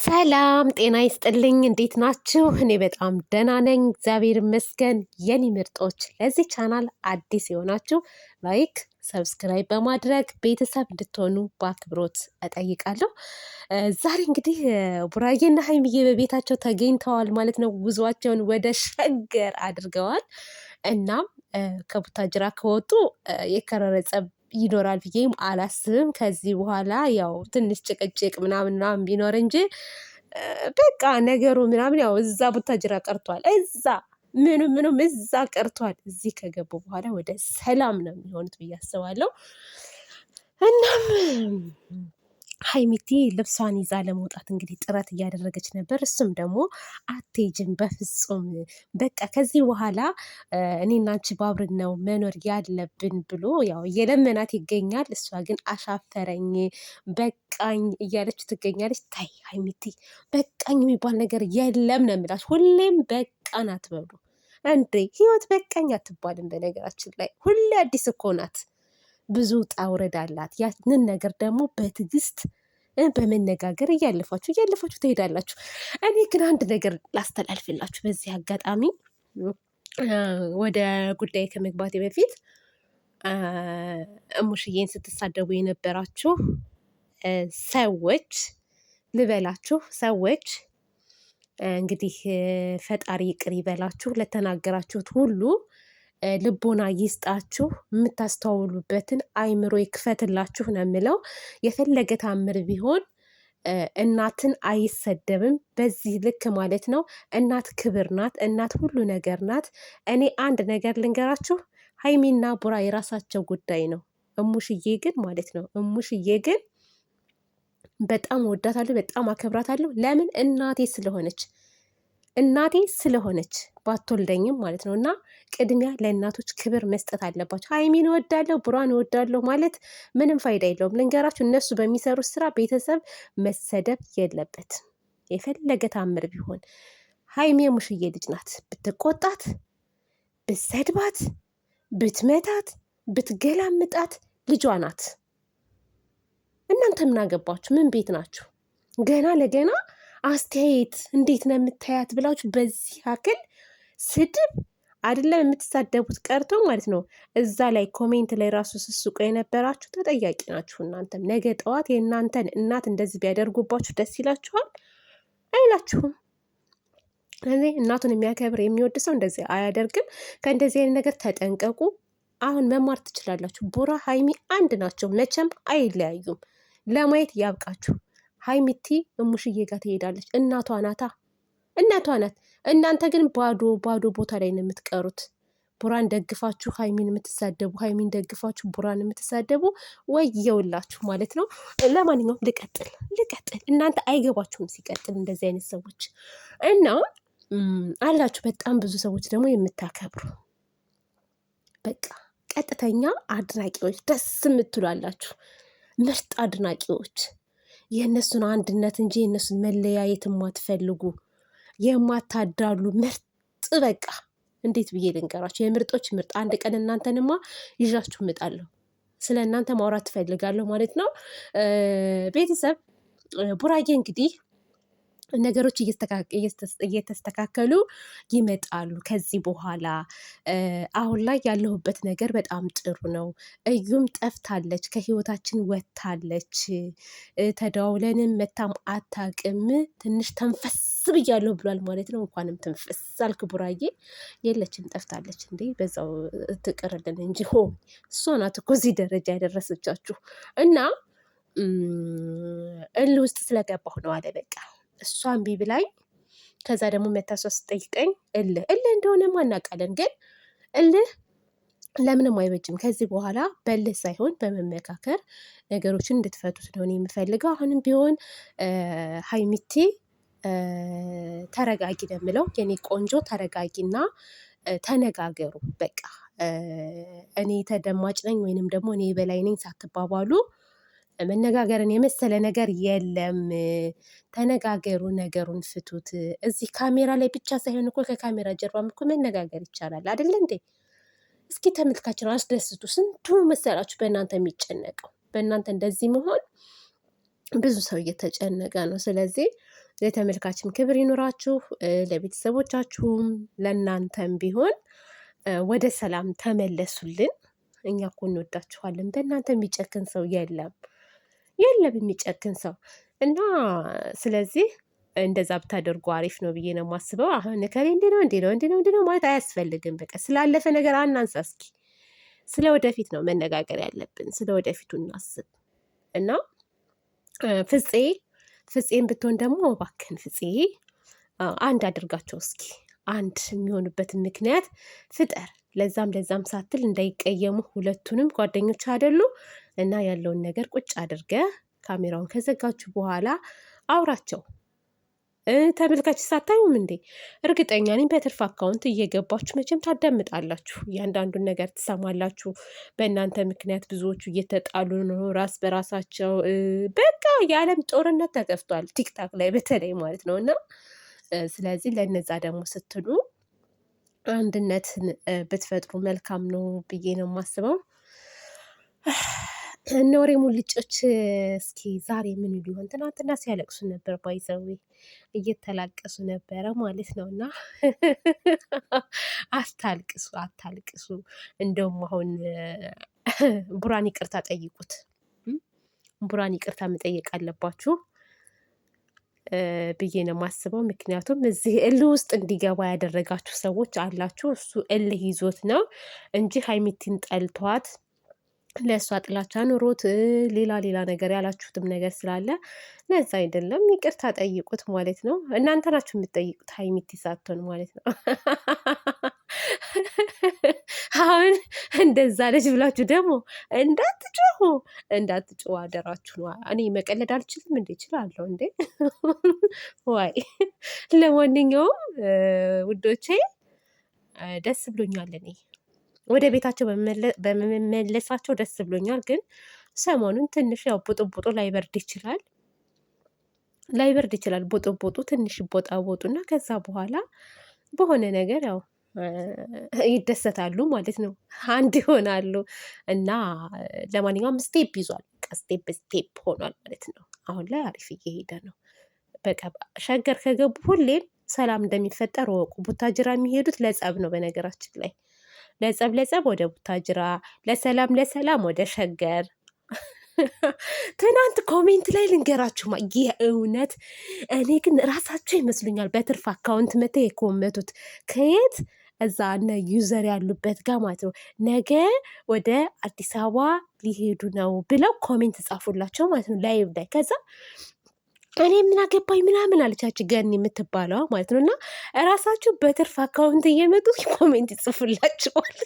ሰላም ጤና ይስጥልኝ። እንዴት ናችሁ? እኔ በጣም ደህና ነኝ፣ እግዚአብሔር ይመስገን። የኔ ምርጦች፣ ለዚህ ቻናል አዲስ የሆናችሁ ላይክ፣ ሰብስክራይብ በማድረግ ቤተሰብ እንድትሆኑ በአክብሮት እጠይቃለሁ። ዛሬ እንግዲህ ቡራዬና ሀይሚዬ በቤታቸው ተገኝተዋል ማለት ነው። ጉዟቸውን ወደ ሸገር አድርገዋል። እናም ከቡታጅራ ከወጡ የከረረ ጸብ ይኖራል ብዬም አላስብም። ከዚህ በኋላ ያው ትንሽ ጭቅጭቅ ምናምን ቢኖር እንጂ በቃ ነገሩ ምናምን ያው እዛ ቡታጅራ ቀርቷል። እዛ ምኑም እዛ ቀርቷል። እዚህ ከገቡ በኋላ ወደ ሰላም ነው የሚሆኑት ብዬ አስባለሁ። እናም ሀይሚቲ ልብሷን ይዛ ለመውጣት እንግዲህ ጥረት እያደረገች ነበር። እሱም ደግሞ አትሄጂም በፍጹም በቃ ከዚህ በኋላ እኔና አንቺ ባብረን ነው መኖር ያለብን ብሎ ያው እየለመናት ይገኛል። እሷ ግን አሻፈረኝ በቃኝ እያለች ትገኛለች። ታይ ሀይሚቲ በቃኝ የሚባል ነገር የለም ነው የምላችሁ። ሁሌም በቃን አትበሉ እንዴ! ህይወት በቃኝ አትባልም። በነገራችን ላይ ሁሌ አዲስ እኮ ናት። ብዙ ውጣ ውረድ አላት። ያንን ነገር ደግሞ በትዕግስት በመነጋገር እያለፋችሁ ትሄዳላችሁ። እኔ ግን አንድ ነገር ላስተላልፍላችሁ በዚህ አጋጣሚ ወደ ጉዳይ ከመግባቴ በፊት እሙሽዬን ስትሳደቡ የነበራችሁ ሰዎች ልበላችሁ ሰዎች እንግዲህ ፈጣሪ ይቅር ይበላችሁ። ለተናገራችሁት ሁሉ ልቦና ይስጣችሁ። የምታስተውሉበትን አይምሮ ይክፈትላችሁ ነው የምለው። የፈለገ ታምር ቢሆን እናትን አይሰደብም በዚህ ልክ ማለት ነው። እናት ክብር ናት። እናት ሁሉ ነገር ናት። እኔ አንድ ነገር ልንገራችሁ፣ ሀይሚና ቡራ የራሳቸው ጉዳይ ነው። እሙሽዬ ግን ማለት ነው እሙሽዬ ግን በጣም ወዳታለሁ፣ በጣም አከብራታለሁ። ለምን? እናቴ ስለሆነች ባትወልደኝም ማለት ነው። እና ቅድሚያ ለእናቶች ክብር መስጠት አለባቸው። ሀይሚን እወዳለሁ ቡራን እወዳለሁ ማለት ምንም ፋይዳ የለውም። ልንገራችሁ፣ እነሱ በሚሰሩት ስራ ቤተሰብ መሰደብ የለበትም። የፈለገ ታምር ቢሆን ሀይሚ የሙሽዬ ልጅ ናት። ብትቆጣት፣ ብትሰድባት፣ ብትመታት፣ ብትገላምጣት ልጇ ናት። እናንተ ምን አገባችሁ? ምን ቤት ናችሁ? ገና ለገና አስተያየት እንዴት ነው የምታያት ብላችሁ በዚህ ያክል ስድብ አይደለም የምትሳደቡት ቀርቶ ማለት ነው። እዛ ላይ ኮሜንት ላይ ራሱ ስሱቁ የነበራችሁ ተጠያቂ ናችሁ። እናንተም ነገ ጠዋት የእናንተን እናት እንደዚህ ቢያደርጉባችሁ ደስ ይላችኋል? አይላችሁም። ስለዚህ እናቱን የሚያከብር የሚወድ ሰው እንደዚህ አያደርግም። ከእንደዚህ አይነት ነገር ተጠንቀቁ። አሁን መማር ትችላላችሁ። ቡራ ሀይሚ አንድ ናቸው፣ መቼም አይለያዩም። ለማየት ያብቃችሁ። ሀይሚቲ እሙሽዬ ጋር ትሄዳለች። እናቷ ናት። እናንተ ግን ባዶ ቦታ ላይ ነው የምትቀሩት። ቡራን ደግፋችሁ ሀይሚን የምትሳደቡ፣ ሀይሚን ደግፋችሁ ቡራን የምትሳደቡ ወየውላችሁ ማለት ነው። ለማንኛውም ልቀጥል። እናንተ አይገባችሁም ሲቀጥል እንደዚህ አይነት ሰዎች እና አላችሁ። በጣም ብዙ ሰዎች ደግሞ የምታከብሩ በቃ ቀጥተኛ አድናቂዎች፣ ደስ የምትሏላችሁ ምርጥ አድናቂዎች፣ የእነሱን አንድነት እንጂ የእነሱን መለያየት የማትፈልጉ የማታዳሉ ምርጥ በቃ እንዴት ብዬ ልንገራችሁ? የምርጦች ምርጥ። አንድ ቀን እናንተንማ ይዣችሁ እመጣለሁ። ስለ እናንተ ማውራት ትፈልጋለሁ ማለት ነው። ቤተሰብ ቡራዬ እንግዲህ ነገሮች እየተስተካከሉ ይመጣሉ ከዚህ በኋላ። አሁን ላይ ያለሁበት ነገር በጣም ጥሩ ነው። እዩም ጠፍታለች፣ ከህይወታችን ወጥታለች። ተደዋውለንም መታም አታውቅም። ትንሽ ተንፈስ ብያለሁ ብሏል ማለት ነው። እንኳንም ትንፈስ አልክ ቡራዬ። የለችም ጠፍታለች እንዴ፣ በዛው ትቅርልን እንጂ እሷ ናት እኮ እዚህ ደረጃ ያደረሰቻችሁ። እና እልህ ውስጥ ስለገባሁ ነው አለ በቃ። እሷ እምቢ ብላኝ ከዛ ደግሞ መታሷ ስጠይቀኝ እልህ እንደሆነማ እናውቃለን፣ ግን እልህ ለምንም አይበጅም። ከዚህ በኋላ በልህ ሳይሆን በመመካከር ነገሮችን እንድትፈቱ ስለሆነ የምፈልገው። አሁንም ቢሆን ሀይሚቲ ተረጋጊ ነው የምለው። የኔ ቆንጆ ተረጋጊና ተነጋገሩ በቃ። እኔ ተደማጭ ነኝ ወይንም ደግሞ እኔ በላይ ነኝ ሳትባባሉ መነጋገርን የመሰለ ነገር የለም። ተነጋገሩ፣ ነገሩን ፍቱት። እዚህ ካሜራ ላይ ብቻ ሳይሆን እኮ ከካሜራ ጀርባም እኮ መነጋገር ይቻላል አይደለ እንዴ? እስኪ ተመልካችን አስደስቱ። ስንቱ መሰላችሁ በእናንተ የሚጨነቀው። በእናንተ እንደዚህ መሆን ብዙ ሰው እየተጨነቀ ነው። ስለዚህ ለተመልካችም ክብር ይኑራችሁ፣ ለቤተሰቦቻችሁም ለእናንተም ቢሆን ወደ ሰላም ተመለሱልን። እኛ እኮ እንወዳችኋለን። በእናንተ የሚጨክን ሰው የለም የለም የሚጨክን ሰው እና ስለዚህ እንደዛ ብታደርጉ አሪፍ ነው ብዬ ነው የማስበው። አሁን ከሌ እንዲህ ነው እንዲህ ነው እንዲህ ነው እንዲህ ነው ማለት አያስፈልግም። በቃ ስላለፈ ነገር አናንሳ። እስኪ ስለ ወደፊት ነው መነጋገር ያለብን። ስለ ወደፊቱ እናስብ እና ፍፄን ብትሆን ደግሞ እባክህን ፍፄ አንድ አድርጋቸው እስኪ አንድ የሚሆኑበትን ምክንያት ፍጠር። ለዛም ሳትል እንዳይቀየሙ ሁለቱንም ጓደኞች አይደሉ እና ያለውን ነገር ቁጭ አድርገ ካሜራውን ከዘጋችሁ በኋላ አውራቸው። ተመልካች ሳታዩም እንዴ? እርግጠኛ ነኝ በትርፍ አካውንት እየገባችሁ መቼም ታዳምጣላችሁ፣ እያንዳንዱን ነገር ትሰማላችሁ። በእናንተ ምክንያት ብዙዎቹ እየተጣሉ ነው ራስ በራሳቸው። በቃ የዓለም ጦርነት ተከፍቷል ቲክታክ ላይ በተለይ ማለት ነው። እና ስለዚህ ለነዛ ደግሞ ስትሉ አንድነትን ብትፈጥሩ መልካም ነው ብዬ ነው የማስበው። እነ ወሬ ሙልጮች እስኪ ዛሬ ምን ሊሆን? ትናንትና ሲያለቅሱ ነበር፣ ባይዘዌ እየተላቀሱ ነበረ ማለት ነው። እና አታልቅሱ አታልቅሱ። እንደውም አሁን ቡራን ይቅርታ ጠይቁት። ቡራን ይቅርታ መጠየቅ አለባችሁ ብዬ ነው የማስበው። ምክንያቱም እዚህ እልህ ውስጥ እንዲገባ ያደረጋችሁ ሰዎች አላችሁ። እሱ እልህ ይዞት ነው እንጂ ሀይሚቲን ጠልቷት ለእሷ ጥላቻ ኑሮት ሌላ ነገር ያላችሁትም ነገር ስላለ ለዛ አይደለም። ይቅርታ ጠይቁት ማለት ነው። እናንተ ናችሁ የምትጠይቁት ሀይሚቲ ሳትሆን ማለት ነው። አሁን እንደዛ ልጅ ብላችሁ ደግሞ እንዳትጮሁ አደራችሁ ነው። እኔ መቀለድ አልችልም እንዴ? እችላለሁ እንዴ? ዋይ ለማንኛውም ውዶቼ ደስ ብሎኛል። እኔ ወደ ቤታቸው በመመለሳቸው ደስ ብሎኛል። ግን ሰሞኑን ትንሽ ያው ቡጥቡጡ ላይበርድ ይችላል። ቡጥቡጡ ትንሽ ቦጣቦጡና ከዛ በኋላ በሆነ ነገር ያው ይደሰታሉ ማለት ነው። አንድ ይሆናሉ እና ለማንኛውም ስቴፕ ይዟል። ስቴፕ ሆኗል ማለት ነው። አሁን ላይ አሪፍ እየሄደ ነው። በቃ ሸገር ከገቡ ሁሌም ሰላም እንደሚፈጠር ወቁ። ቡታጅራ የሚሄዱት ለጸብ ነው። በነገራችን ላይ ለጸብ ወደ ቡታጅራ፣ ለሰላም ወደ ሸገር። ትናንት ኮሜንት ላይ ልንገራችሁማ የእውነት እኔ ግን ራሳቸው ይመስሉኛል በትርፍ አካውንት መተ የኮመቱት ከየት እዛ እነ ዩዘር ያሉበት ጋር ማለት ነው። ነገ ወደ አዲስ አበባ ሊሄዱ ነው ብለው ኮሜንት ጻፉላቸው ማለት ነው ላይቭ ላይ። ከዛ እኔ ምን አገባኝ ምናምን አለቻች ገን የምትባለዋ ማለት ነው። እና እራሳችሁ በትርፍ አካውንት እየመጡ ኮሜንት ይጽፉላችኋል።